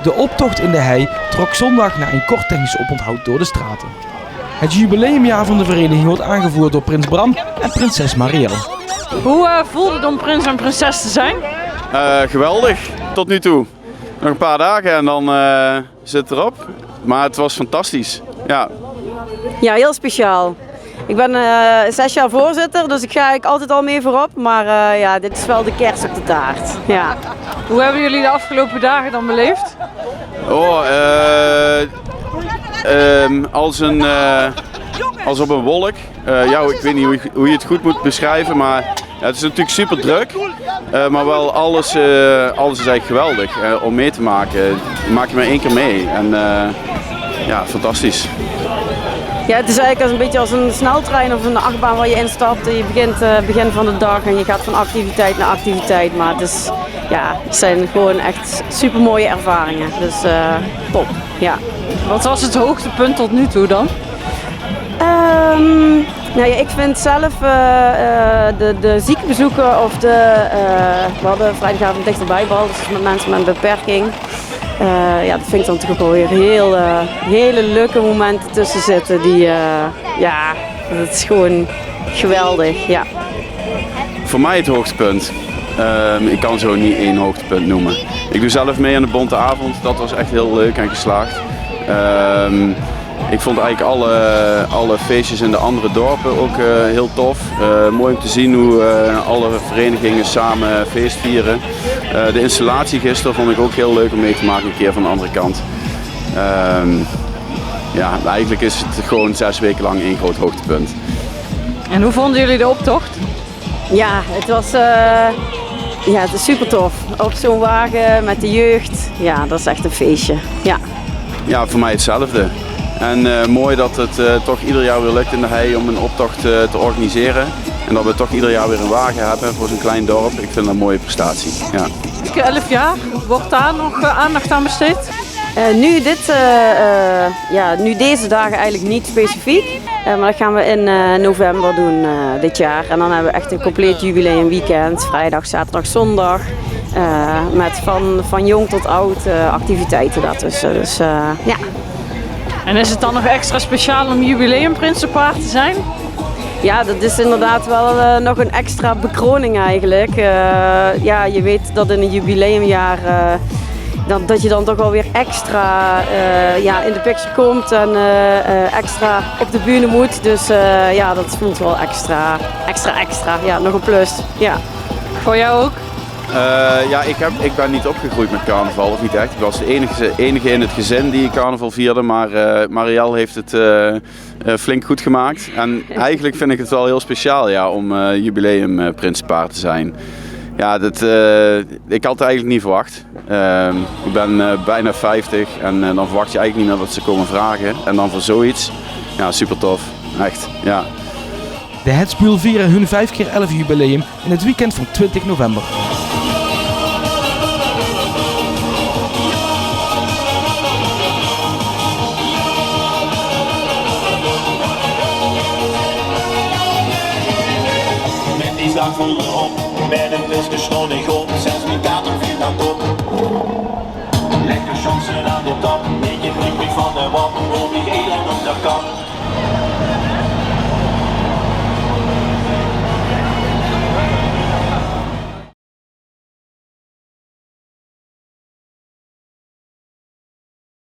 De optocht in de hei trok zondag na een kort technisch oponthoud door de straten. Het jubileumjaar van de vereniging wordt aangevoerd door prins Bram en prinses Marielle. Hoe voelde het om prins en prinses te zijn? Geweldig, tot nu toe. Nog een paar dagen en dan zit het erop. Maar het was fantastisch. Ja. Ja, heel speciaal. Ik ben 6 jaar voorzitter, dus ik ga eigenlijk altijd al mee voorop. Maar ja, dit is wel de kers op de taart. Ja. Hoe hebben jullie de afgelopen dagen dan beleefd? Als op een wolk. Ja, ik weet niet hoe je het goed moet beschrijven, maar ja, het is natuurlijk super druk. Maar wel alles is eigenlijk geweldig om mee te maken. Je maakt je maar 1 keer mee en ja, fantastisch. Ja, het is eigenlijk een beetje als een sneltrein of een achtbaan waar je instapt. Je begint begin van de dag en je gaat van activiteit naar activiteit. Maar het zijn gewoon echt super mooie ervaringen. Dus top, ja. Wat was het hoogtepunt tot nu toe dan? Nou ja, ik vind zelf de ziekenbezoeken of we hadden vrijdagavond dichterbij behandeld, dus met mensen met een beperking. Ja, dat vind ik dan toch ook wel weer hele leuke momenten tussen zitten. Dat is gewoon geweldig, ja. Voor mij het hoogtepunt. Ik kan zo niet 1 hoogtepunt noemen. Ik doe zelf mee aan de Bonte Avond, dat was echt heel leuk en geslaagd. Ik vond eigenlijk alle feestjes in de andere dorpen ook heel tof. Mooi om te zien hoe alle verenigingen samen feest vieren. De installatie gisteren vond ik ook heel leuk om mee te maken, een keer van de andere kant. Ja, eigenlijk is het gewoon 6 weken lang 1 groot hoogtepunt. En hoe vonden jullie de optocht? Ja, het is super tof. Op zo'n wagen met de jeugd, ja, dat is echt een feestje. Ja, ja, voor mij hetzelfde. En mooi dat het toch ieder jaar weer lukt in de hei om een optocht te organiseren. En dat we toch ieder jaar weer een wagen hebben voor zo'n klein dorp. Ik vind dat een mooie prestatie. Ja. 11 jaar, wordt daar nog aandacht aan besteed? Nu deze dagen eigenlijk niet specifiek. Maar dat gaan we in november doen dit jaar. En dan hebben we echt een compleet jubileumweekend. Vrijdag, zaterdag, zondag. Met van jong tot oud activiteiten daartussen. Dus ja. En is het dan nog extra speciaal om jubileumprinsenpaar te zijn? Ja, dat is inderdaad wel nog een extra bekroning eigenlijk. Ja, je weet dat in een jubileumjaar dat je dan toch wel weer extra in de picture komt en extra op de bühne moet. Dus ja, dat voelt wel extra. Ja, nog een plus. Ja. Voor jou ook? Ja, ik ben niet opgegroeid met carnaval, of niet echt. Ik was de enige in het gezin die carnaval vierde, maar Marielle heeft het flink goed gemaakt. En eigenlijk vind ik het wel heel speciaal, ja, om jubileumprinsenpaar te zijn. Ja, ik had het eigenlijk niet verwacht. Ik ben bijna 50 en dan verwacht je eigenlijk niet meer dat ze komen vragen. En dan voor zoiets, ja, super tof, echt, ja. De Hetspiel vieren hun 5x11 jubileum in het weekend van 20 november. Slag volop, met een vis geschoten god, 6 minuten viel dat op. Lekker chansen aan de top.